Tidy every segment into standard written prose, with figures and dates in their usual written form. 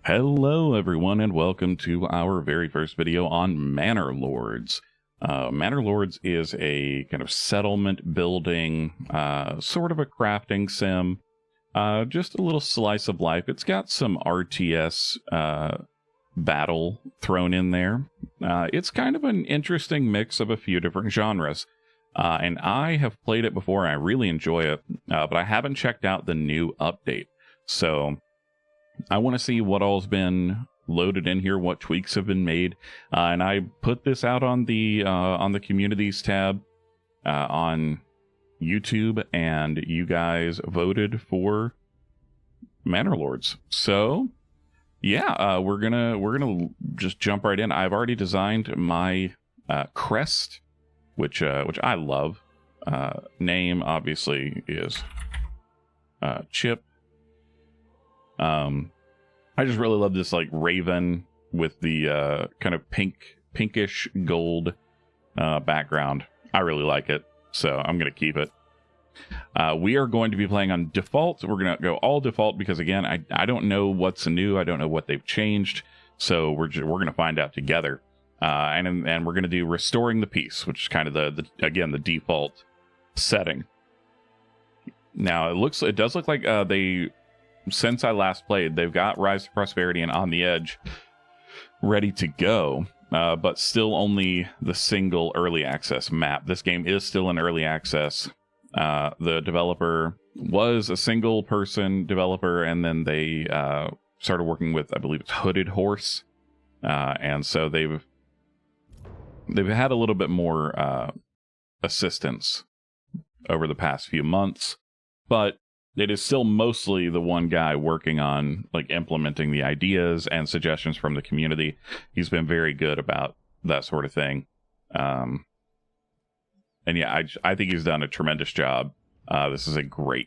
Hello everyone and welcome to our very first video on Manor Lords. Manor Lords is a kind of settlement building, sort of a crafting sim, just a little slice of life. It's got some RTS battle thrown in there. It's kind of an interesting mix of a few different genres. And I have played it before and I really enjoy it, but I haven't checked out the new update. So I want to see what all's been loaded in here, what tweaks have been made, and I put this out on the communities tab on YouTube, and you guys voted for Manor Lords. So yeah, we're gonna just jump right in. I've already designed my crest, which I love. Name obviously is Chip. I just really love this like raven with the kind of pinkish gold background. I really like it, so I'm gonna keep it. We are going to be playing on default. We're gonna go all default because again, I don't know what's new. I don't know what they've changed, so we're gonna find out together. And we're gonna do restoring the peace, which is kind of the default setting. Now it does look like since I last played, they've got Rise to Prosperity and On the Edge ready to go, but still only the single early access map. This game is still in early access. The developer was a single person developer, and then they started working with, I believe it's Hooded Horse, and so they've had a little bit more assistance over the past few months, but it is still mostly the one guy working on like implementing the ideas and suggestions from the community. He's been very good about that sort of thing. And yeah, I think he's done a tremendous job. This is a great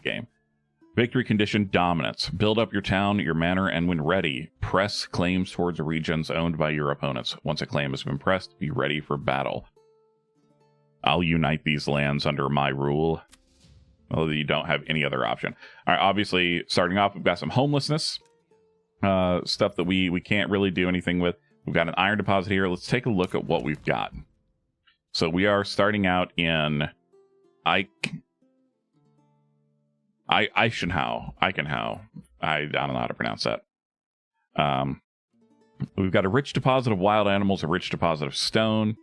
game. Victory condition dominance. Build up your town, your manor, and when ready, press claims towards regions owned by your opponents. Once a claim has been pressed, be ready for battle. I'll unite these lands under my rule. Well, you don't have any other option. All right, obviously, starting off, we've got some homelessness stuff that we can't really do anything with. We've got an iron deposit here. Let's take a look at what we've got. So we are starting out in Eichenau. I don't know how to pronounce that. We've got a rich deposit of wild animals, a rich deposit of stone,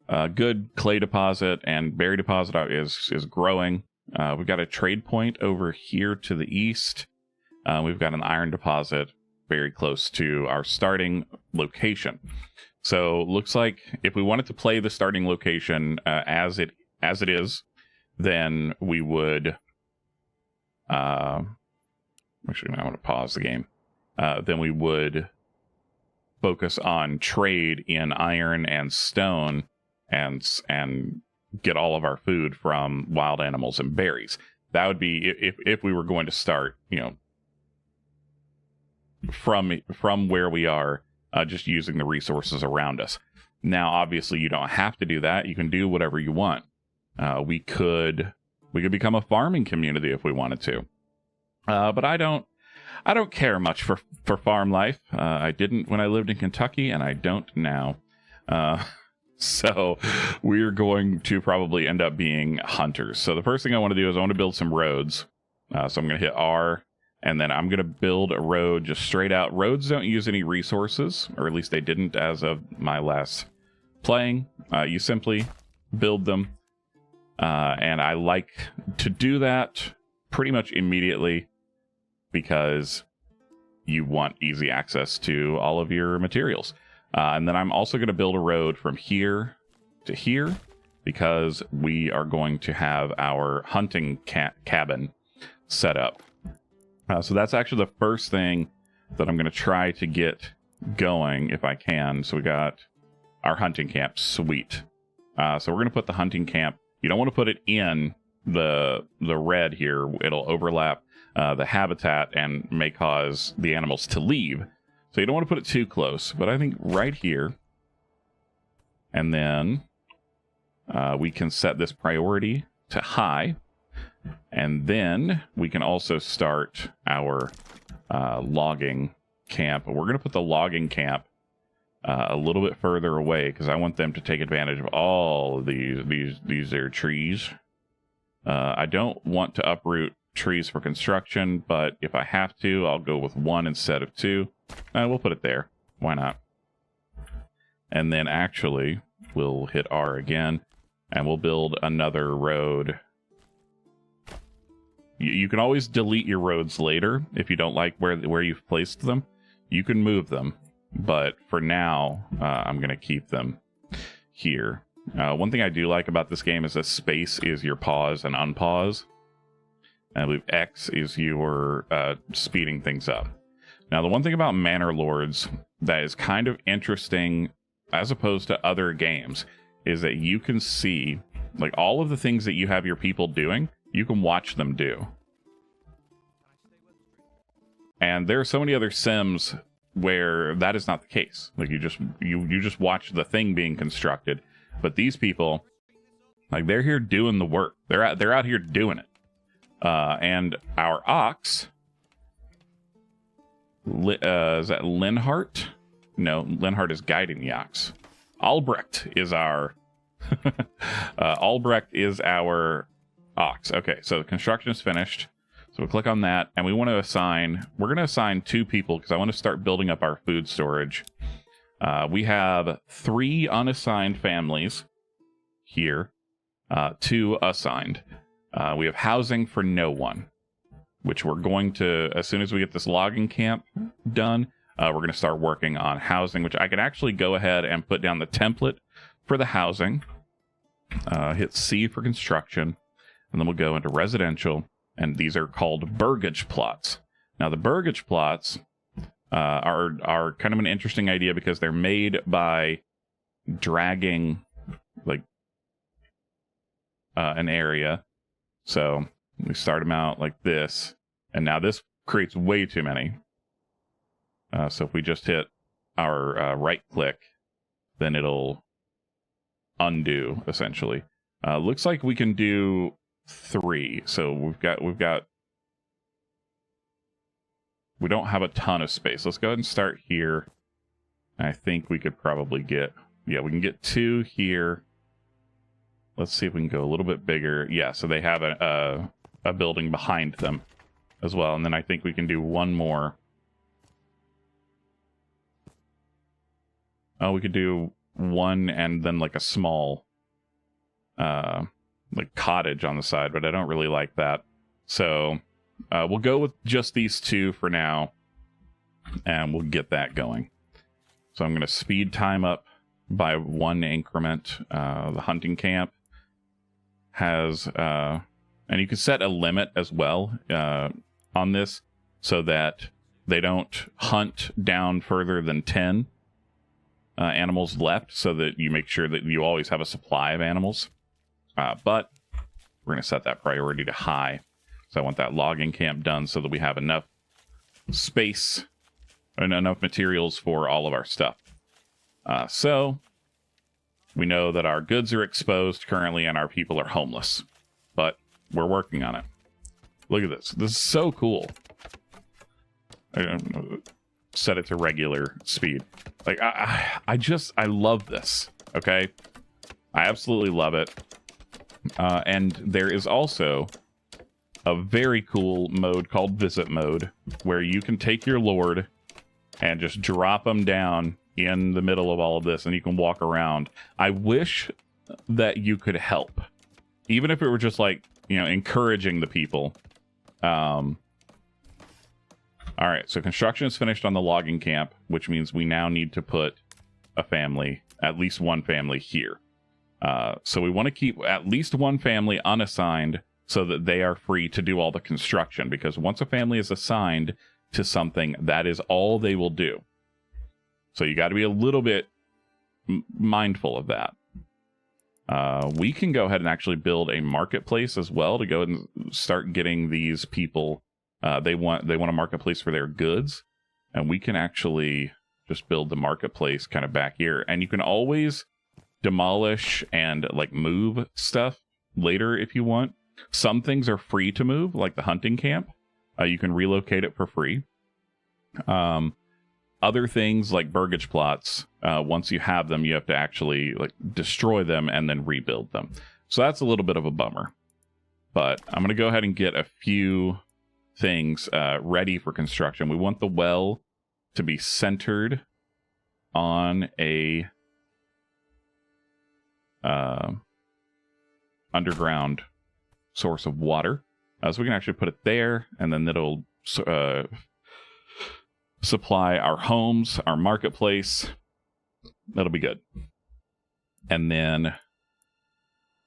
a good clay deposit, and berry deposit is growing. We've got a trade point over here to the east. We've got an iron deposit very close to our starting location. So looks like if we wanted to play the starting location as it is, then we would. Actually, I want to pause the game. Then we would focus on trade in iron and stone, and get all of our food from wild animals and berries. That would be if we were going to start, from where we are, just using the resources around us. Now, obviously, you don't have to do that. You can do whatever you want. We could become a farming community if we wanted to. But I don't care much for farm life. I didn't when I lived in Kentucky, and I don't now. So we're going to probably end up being hunters. So the first thing I want to do is I want to build some roads. So I'm going to hit R, and then I'm going to build a road just straight out. Roads don't use any resources, or at least they didn't as of my last playing. You simply build them. And I like to do that pretty much immediately because you want easy access to all of your materials. And then I'm also going to build a road from here to here because we are going to have our hunting cabin set up. So that's actually the first thing that I'm going to try to get going if I can. So we got our hunting camp. Sweet. So we're going to put the hunting camp. You don't want to put it in the red here. It'll overlap the habitat and may cause the animals to leave. So you don't want to put it too close, but I think right here. And then we can set this priority to high. And then we can also start our logging camp. We're going to put the logging camp a little bit further away because I want them to take advantage of all of these there trees. I don't want to uproot trees for construction, but if I have to, I'll go with 1 instead of 2. We'll put it there. Why not? And then actually, we'll hit R again, and we'll build another road. You can always delete your roads later if you don't like where you've placed them. You can move them, but for now, I'm going to keep them here. One thing I do like about this game is that space is your pause and unpause. And I believe X is your speeding things up. Now, the one thing about Manor Lords that is kind of interesting as opposed to other games is that you can see, like, all of the things that you have your people doing, you can watch them do. And there are so many other sims where that is not the case. Like, you just watch the thing being constructed. But these people, like, they're here doing the work. They're out here doing it. And our ox, is that Linhart? No, Linhart is guiding the ox. Albrecht is our Albrecht is our ox. Okay, so the construction is finished. So we'll click on that, and we want to assign. We're going to assign 2 people because I want to start building up our food storage. We have 3 unassigned families here, 2 assigned. We have housing for no one, which we're going to, as soon as we get this logging camp done, we're going to start working on housing, which I can actually go ahead and put down the template for the housing, hit C for construction, and then we'll go into residential, and these are called burgage plots. Now, the burgage plots are kind of an interesting idea because they're made by dragging, like, an area. So we start them out like this, and now this creates way too many. So if we just hit our right click, then it'll undo essentially. Looks like we can do 3. So we don't have a ton of space. Let's go ahead and start here. I think we could probably get, we can get 2 here. Let's see if we can go a little bit bigger. Yeah, so they have a building behind them as well. And then I think we can do 1 more. Oh, we could do 1 and then like a small like cottage on the side, but I don't really like that. So we'll go with just these 2 for now, and we'll get that going. So I'm going to speed time up by 1 increment. The hunting camp has, and you can set a limit as well on this so that they don't hunt down further than 10 animals left, so that you make sure that you always have a supply of animals. But we're going to set that priority to high. So I want that logging camp done so that we have enough space and enough materials for all of our stuff. So we know that our goods are exposed currently and our people are homeless, but we're working on it. Look at this. This is so cool. Set it to regular speed. Like, I love this. Okay. I absolutely love it. And there is also a very cool mode called visit mode, where you can take your lord and just drop them down in the middle of all of this, and you can walk around. I wish that you could help, even if it were just like, encouraging the people. All right, so construction is finished on the logging camp, which means we now need to put a family, at least 1 family here. So we want to keep at least 1 family unassigned so that they are free to do all the construction, because once a family is assigned to something, that is all they will do. So you got to be a little bit mindful of that. We can go ahead and actually build a marketplace as well to go and start getting these people. They want a marketplace for their goods, and we can actually just build the marketplace kind of back here. And you can always demolish and like move stuff later if you want. Some things are free to move, like the hunting camp. You can relocate it for free. Other things like burgage plots, once you have them, you have to actually like destroy them and then rebuild them. So that's a little bit of a bummer. But I'm going to go ahead and get a few things ready for construction. We want the well to be centered on a underground source of water. So we can actually put it there, and then it'll supply our homes, our marketplace. That'll be good. And then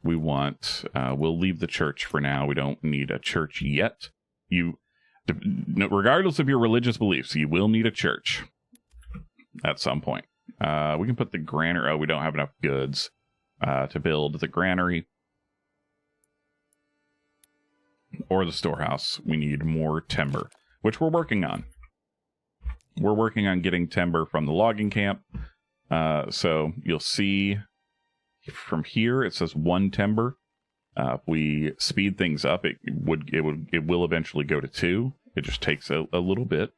we want, we'll leave the church for now. We don't need a church yet. Regardless of your religious beliefs, you will need a church at some point. We can put the granary. Oh, we don't have enough goods to build the granary or the storehouse. We need more timber, which we're working on. We're working on getting timber from the logging camp. So you'll see from here it says 1 timber. If we speed things up, it will eventually go to 2. It just takes a little bit.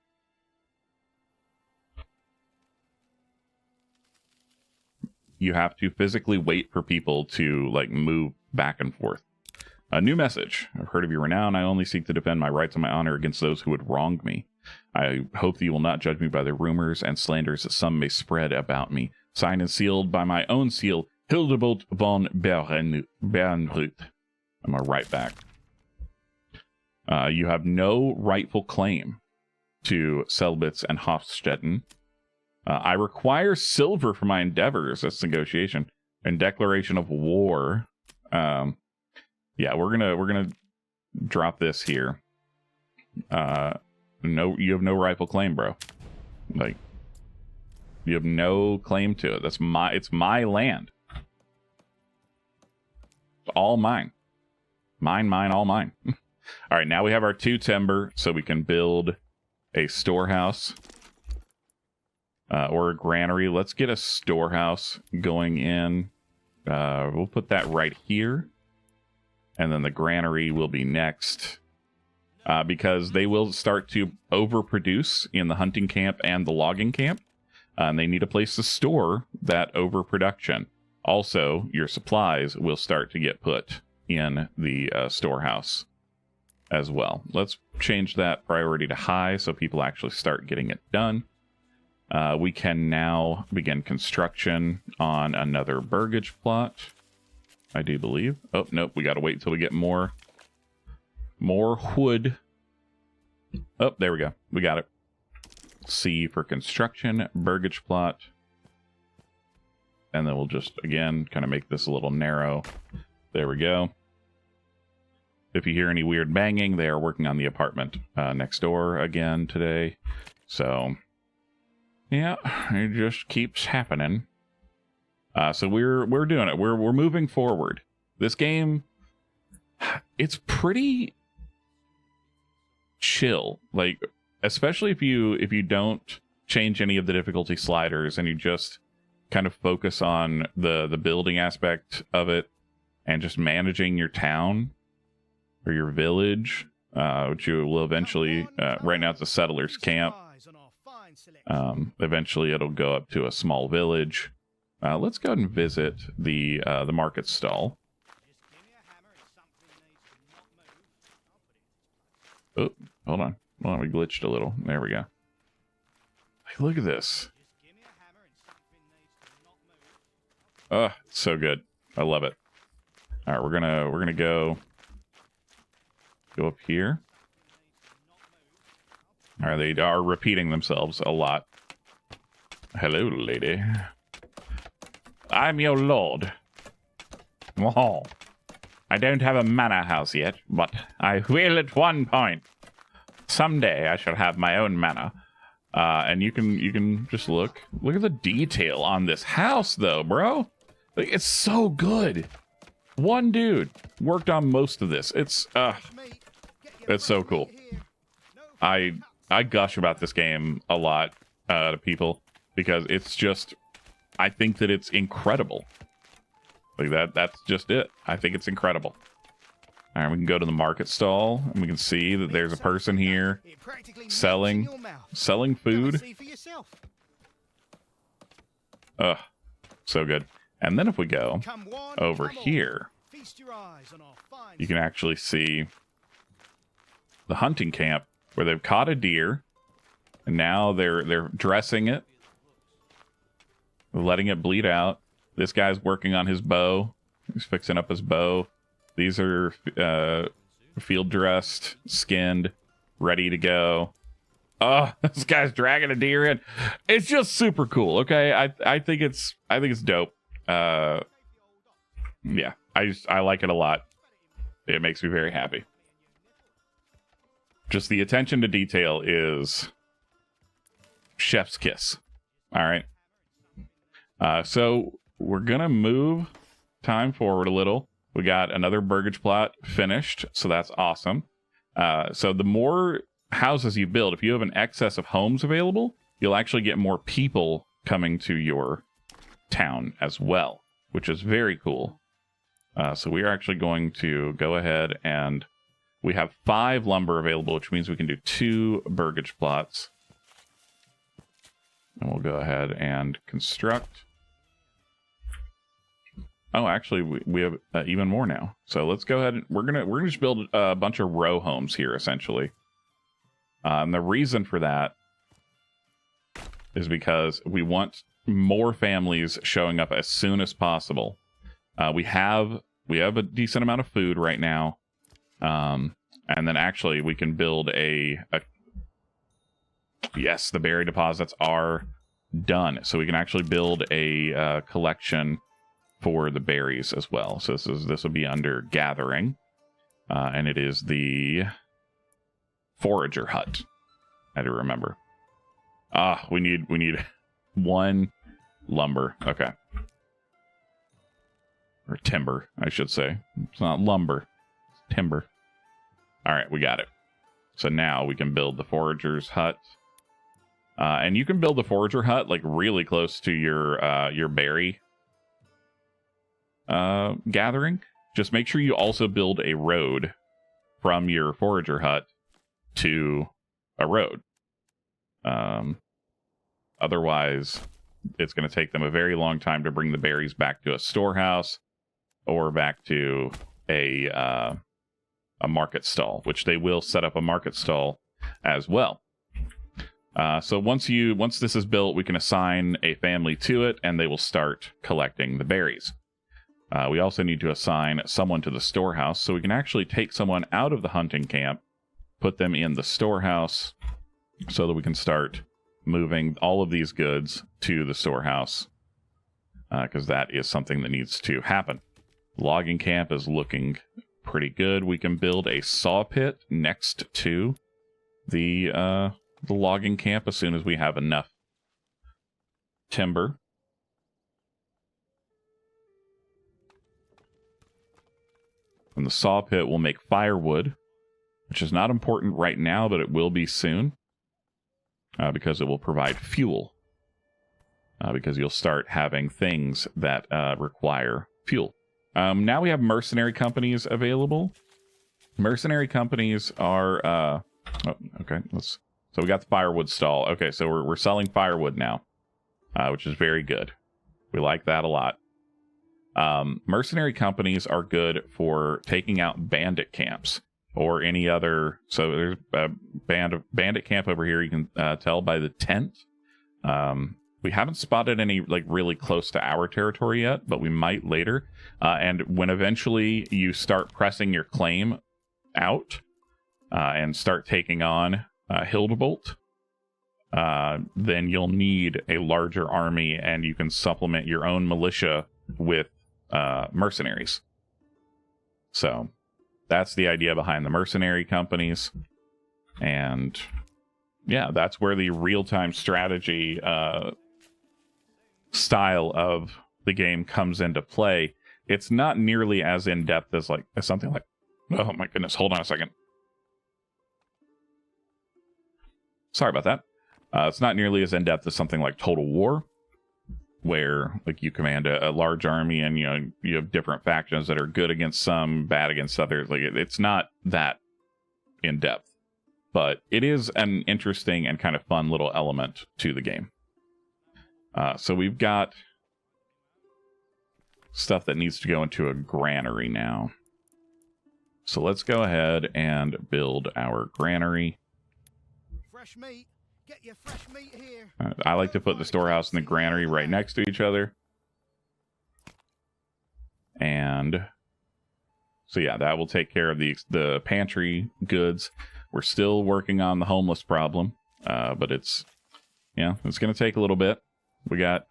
You have to physically wait for people to like move back and forth. A new message. I've heard of your renown. I only seek to defend my rights and my honor against those who would wrong me. I hope that you will not judge me by the rumors and slanders that some may spread about me. Signed and sealed by my own seal, Hildebolt von Bernrut. I'm going to write back. You have no rightful claim to Selbitz and Hofstetten. I require silver for my endeavors. That's negotiation. And declaration of war. Yeah, we're gonna drop this here. No, you have no rightful claim, bro. Like, you have no claim to it. It's my land. It's all mine. Mine, all mine. All right, now we have our 2 timber, so we can build a storehouse or a granary. Let's get a storehouse going in. We'll put that right here. And then the granary will be next. Because they will start to overproduce in the hunting camp and the logging camp. And they need a place to store that overproduction. Also, your supplies will start to get put in the storehouse as well. Let's change that priority to high so people actually start getting it done. We can now begin construction on another burgage plot, I do believe. Oh, nope, we got to wait until we get more wood. Oh, there we go. We got it. C for construction, burgage plot. And then we'll just, again, kind of make this a little narrow. There we go. If you hear any weird banging, they are working on the apartment next door again today. So, yeah, it just keeps happening. So we're doing it. We're moving forward. This game, it's pretty chill. Like, especially if you don't change any of the difficulty sliders and you just kind of focus on the building aspect of it and just managing your town or your village, which you will eventually, right now it's a settler's camp. Eventually it'll go up to a small village. Let's go ahead and visit the market stall. Oh, hold on. Well, we glitched a little. There we go. Hey, look at this. Oh, it's so good. I love it. All right, we're gonna go up here. All right, they are repeating themselves a lot. Hello, lady. I'm your lord. Oh, I don't have a manor house yet, but I will at one point. Someday I shall have my own manor. And you can just look at the detail on this house, though, bro. Like, it's so good. One dude worked on most of this. It's so cool. I gush about this game a lot to people because it's just, I think that it's incredible. Like that's just it. I think it's incredible. All right, we can go to the market stall, and we can see that there's a person here selling food. Ugh, so good. And then if we go over here, you can actually see the hunting camp where they've caught a deer, and now they're dressing it, letting it bleed out. This guy's working on his bow. He's fixing up his bow. These are field dressed, skinned, ready to go. Oh, this guy's dragging a deer in. It's just super cool. Okay, I think it's dope. Yeah, I like it a lot. It makes me very happy. Just the attention to detail is chef's kiss. All right. So we're gonna move time forward a little. We got another burgage plot finished, so that's awesome. So the more houses you build, if you have an excess of homes available, you'll actually get more people coming to your town as well, which is very cool. So we are actually going to go ahead and we have 5 lumber available, which means we can do 2 burgage plots. And we'll go ahead and construct. Oh, actually, we have even more now. So let's go ahead and we're gonna just build a bunch of row homes here, essentially. And the reason for that is because we want more families showing up as soon as possible. We have a decent amount of food right now, and then actually we can build a yes, the berry deposits are done, so we can actually build a collection for the berries as well. So this will be under gathering, and it is the forager hut. I do remember. We need 1 lumber. Okay, or timber, I should say. It's not lumber, it's timber. All right, we got it. So now we can build the forager's hut, and you can build the forager hut like really close to your berry gathering. Just make sure you also build a road from your forager hut to a road. Otherwise, it's going to take them a very long time to bring the berries back to a storehouse or back to a market stall, which they will set up a market stall as well. So once this is built, we can assign a family to it, and they will start collecting the berries. We also need to assign someone to the storehouse, so we can actually take someone out of the hunting camp, put them in the storehouse, so that we can start moving all of these goods to the storehouse, because that is something that needs to happen. Logging camp is looking pretty good. We can build a saw pit next to the logging camp as soon as we have enough timber. And the saw pit will make firewood, which is not important right now, but it will be soon, because it will provide fuel. Because you'll start having things that require fuel. Now we have mercenary companies available. Mercenary companies are... oh, okay. So we got the firewood stall. Okay, so we're selling firewood now, which is very good. We like that a lot. Mercenary companies are good for taking out bandit camps or any other. So there's a bandit camp over here. You can tell by the tent. We haven't spotted any like really close to our territory yet, but we might later. And when eventually you start pressing your claim out and start taking on Hildebolt, then you'll need a larger army, and you can supplement your own militia with mercenaries. So that's the idea behind the mercenary companies. And yeah, that's where the real-time strategy style of the game comes into play. It's not nearly as in-depth as something like, oh my goodness, hold on a second. Sorry about that. It's not nearly as in-depth as something like Total War, where like you command a large army and you have different factions that are good against some, bad against others. Like it's not that in depth, but it is an interesting and kind of fun little element to the game. So we've got stuff that needs to go into a granary now. So let's go ahead and build our granary. Fresh meat. Get your fresh meat here. I like to put the storehouse and the granary right next to each other. And so yeah, that will take care of the pantry goods. We're still working on the homeless problem, but it's going to take a little bit. We got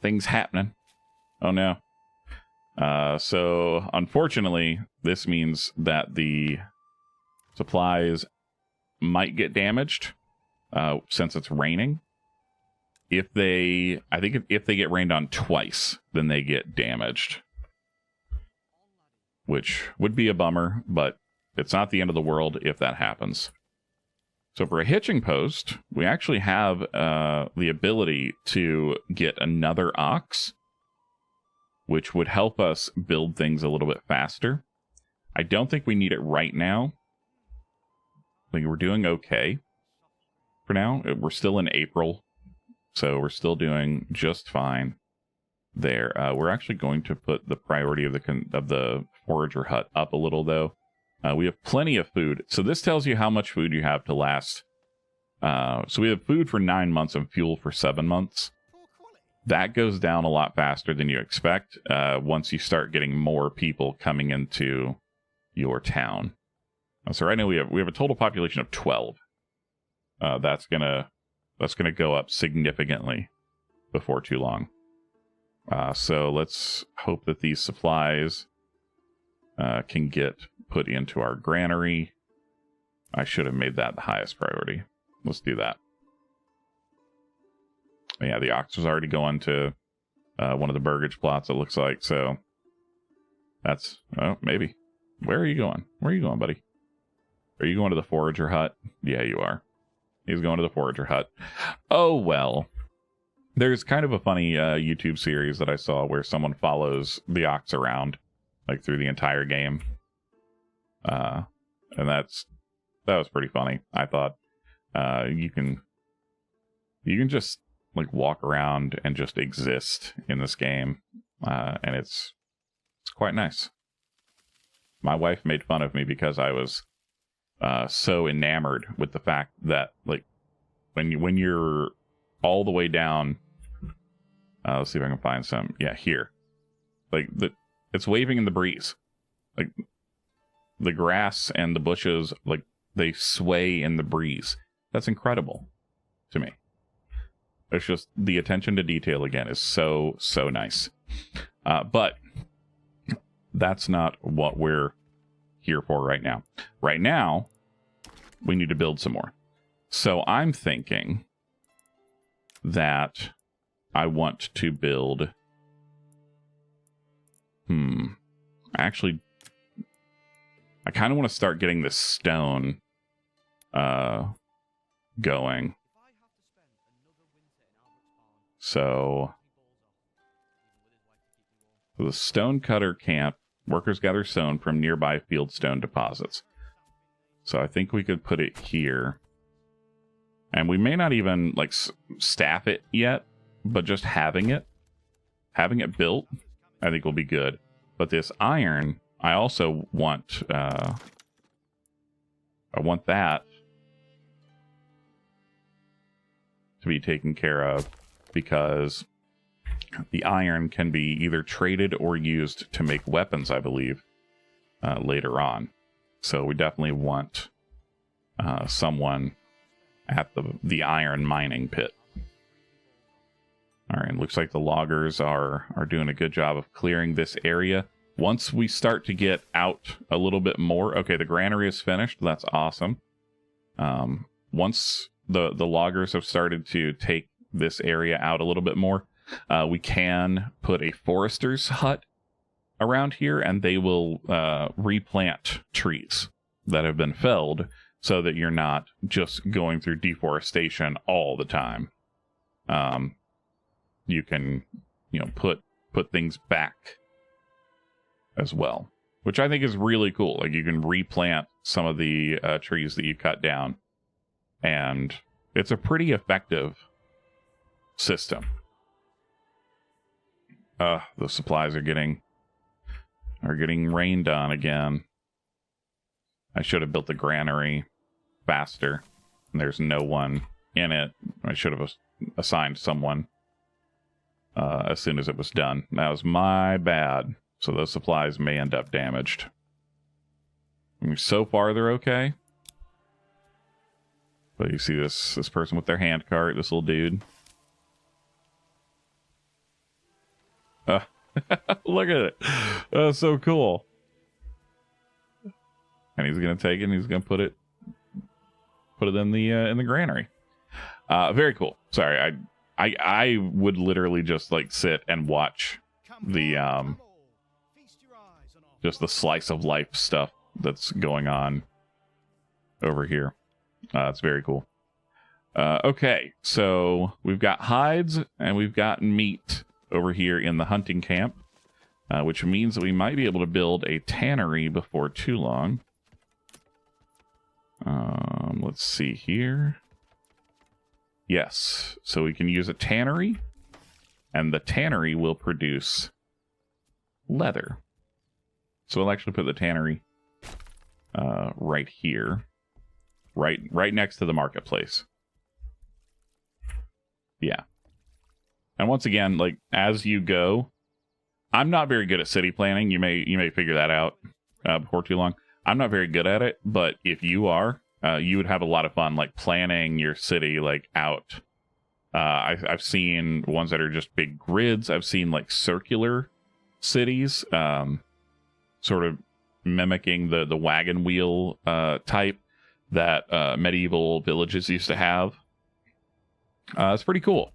things happening. Oh no. So unfortunately, this means that the supplies might get damaged since it's raining. If they get rained on twice, then they get damaged, which would be a bummer, but it's not the end of the world if that happens. So for a hitching post, we actually have the ability to get another ox, which would help us build things a little bit faster. I don't think we need it right now. I think we're doing okay for now. We're still in April, so we're still doing just fine there. We're actually going to put the priority of the forager hut up a little, though. We have plenty of food. So this tells you how much food you have to last. So we have food for 9 months and fuel for 7 months. That goes down a lot faster than you expect once you start getting more people coming into your town. So right now we have a total population of 12. That's gonna go up significantly before too long. So let's hope that these supplies can get put into our granary. I should have made that the highest priority. Let's do that. Yeah, the ox was already going to one of the burgage plots, it looks like. So that's, maybe. Where are you going? Where are you going, buddy? Are you going to the forager hut? Yeah, you are. He's going to the forager hut. Oh, well. There's kind of a funny YouTube series that I saw where someone follows the ox around, like, through the entire game. And that was pretty funny, I thought. You can just, like, walk around and just exist in this game. And it's quite nice. My wife made fun of me because I was so enamored with the fact that, like, when you're all the way down, let's see if I can find some. Yeah, here, like it's waving in the breeze, like the grass and the bushes, like they sway in the breeze. That's incredible to me. It's just the attention to detail again is so nice. But that's not what we're here for right now. Right now, we need to build some more. So I'm thinking that I want to build... Actually, I kind of want to start getting this stone going. So the stone cutter camp. Workers gather stone from nearby field stone deposits. So I think we could put it here. And we may not even, like, staff it yet, but just having it built, I think will be good. But this iron, I also want, I want that to be taken care of, because the iron can be either traded or used to make weapons, I believe, later on. So we definitely want someone at the iron mining pit. All right, looks like the loggers are doing a good job of clearing this area. Once we start to get out a little bit more... Okay, the granary is finished. That's awesome. Once the loggers have started to take this area out a little bit more, we can put a forester's hut around here, and they will replant trees that have been felled so that you're not just going through deforestation all the time. you can, put things back as well, which I think is really cool. Like, you can replant some of the trees that you cut down, and it's a pretty effective system. The supplies are getting rained on again. I should have built the granary faster. There's no one in it. I should have assigned someone as soon as it was done. That was my bad. So those supplies may end up damaged. I mean, so far they're okay. But you see this person with their hand cart, this little dude. Look at it. That's so cool. And he's gonna take it and he's gonna put it in the granary. Very cool. Sorry, I would literally just like sit and watch the just the slice of life stuff that's going on over here. It's very cool. Okay, so we've got hides and we've got meat over here in the hunting camp, which means that we might be able to build a tannery before too long. Let's see here. Yes, so we can use a tannery, and the tannery will produce leather. So we'll actually put the tannery right here, right next to the marketplace. Yeah. And once again, like, as you go, I'm not very good at city planning. You may figure that out before too long. I'm not very good at it, but if you are, you would have a lot of fun, like, planning your city, like, out. I've seen ones that are just big grids. I've seen, like, circular cities, sort of mimicking the wagon wheel type that medieval villages used to have. It's pretty cool.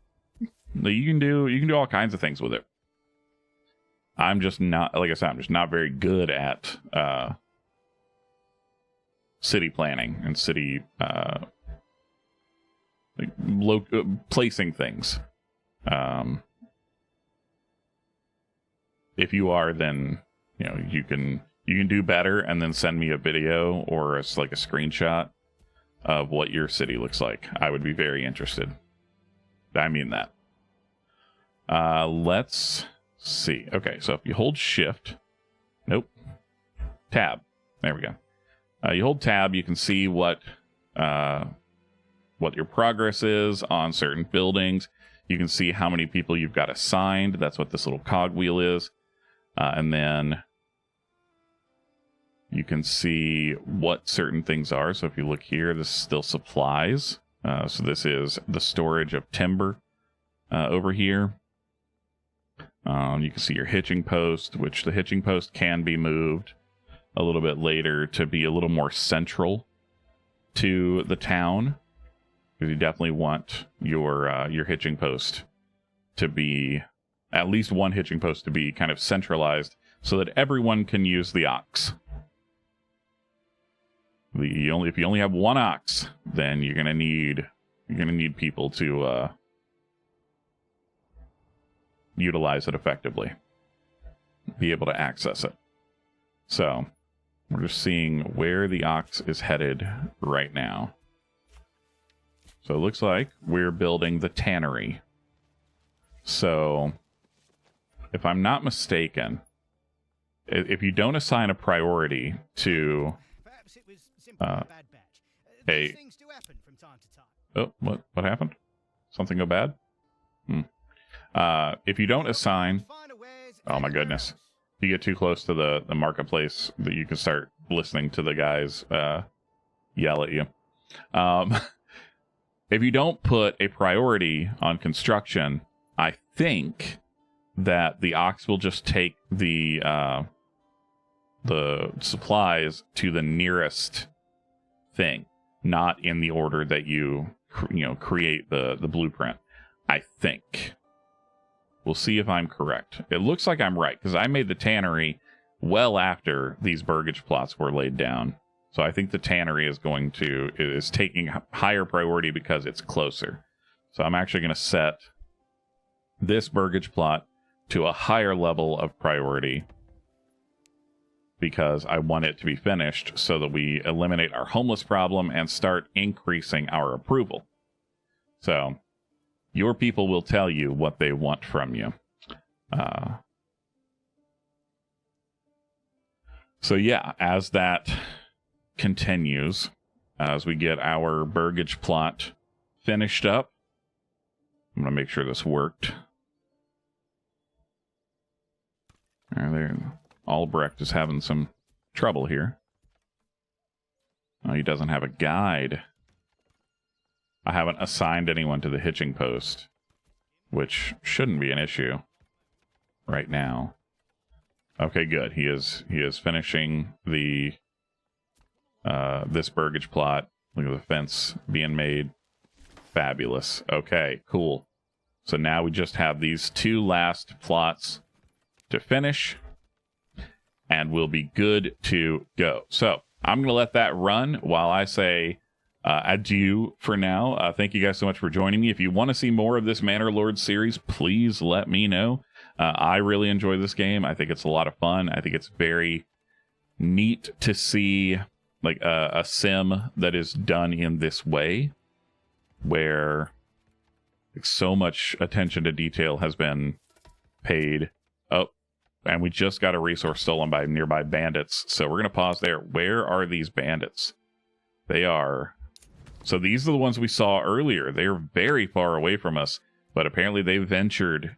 You can do all kinds of things with it. I'm just not, like I said, I'm just not very good at city planning and city placing things. If you are, then you can do better, and then send me a video or a screenshot of what your city looks like. I would be very interested. I mean that. Let's see. Okay, so if you hold shift, tab. There we go. You hold tab, you can see what your progress is on certain buildings. You can see how many people you've got assigned. That's what this little cogwheel is. And then you can see what certain things are. So if you look here, this is still supplies. So this is the storage of timber over here. You can see your hitching post, which the hitching post can be moved a little bit later to be a little more central to the town, because you definitely want your hitching post to be, at least one hitching post to be kind of centralized so that everyone can use the ox. If you only have one ox, then you're gonna need people to utilize it effectively, be able to access it. So we're just seeing where the ox is headed right now. So it looks like we're building the tannery. So if I'm not mistaken, if you don't assign a priority to things do happen from time to time. Oh, what happened? Something go bad? If you don't assign, oh my goodness, if you get too close to the marketplace, that you can start listening to the guys yell at you. If you don't put a priority on construction, I think that the ox will just take the supplies to the nearest thing, not in the order that you create the blueprint. I think. We'll see if I'm correct. It looks like I'm right, because I made the tannery well after these burgage plots were laid down. So I think the tannery is taking higher priority because it's closer. So I'm actually going to set this burgage plot to a higher level of priority because I want it to be finished so that we eliminate our homeless problem and start increasing our approval. So your people will tell you what they want from you. So yeah, as that continues, as we get our burgage plot finished up, I'm going to make sure this worked. There, Albrecht is having some trouble here. Oh, he doesn't have a guide. I haven't assigned anyone to the hitching post, which shouldn't be an issue right now. Okay, good. He is finishing the this burgage plot. Look at the fence being made. Fabulous. Okay, cool. So now we just have these 2 last plots to finish, and we'll be good to go. So I'm going to let that run while I say adieu for now. Thank you guys so much for joining me. If you want to see more of this Manor Lords series, please let me know. I really enjoy this game. I think it's a lot of fun. I think it's very neat to see like a sim that is done in this way, where like, so much attention to detail has been paid. Oh, and we just got a resource stolen by nearby bandits. So we're going to pause there. Where are these bandits? They are... So these are the ones we saw earlier. They are very far away from us, but apparently they ventured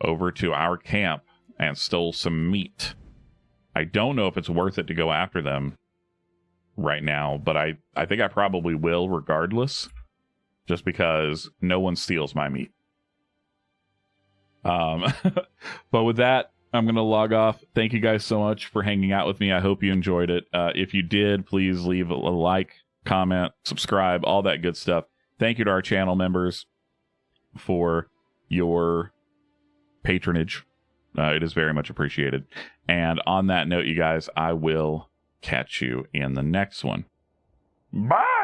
over to our camp and stole some meat. I don't know if it's worth it to go after them right now, but I think I probably will regardless, just because no one steals my meat. But with that, I'm going to log off. Thank you guys so much for hanging out with me. I hope you enjoyed it. If you did, please leave a like, comment, subscribe, all that good stuff. Thank you to our channel members for your patronage. It is very much appreciated. And on that note, you guys, I will catch you in the next one. Bye!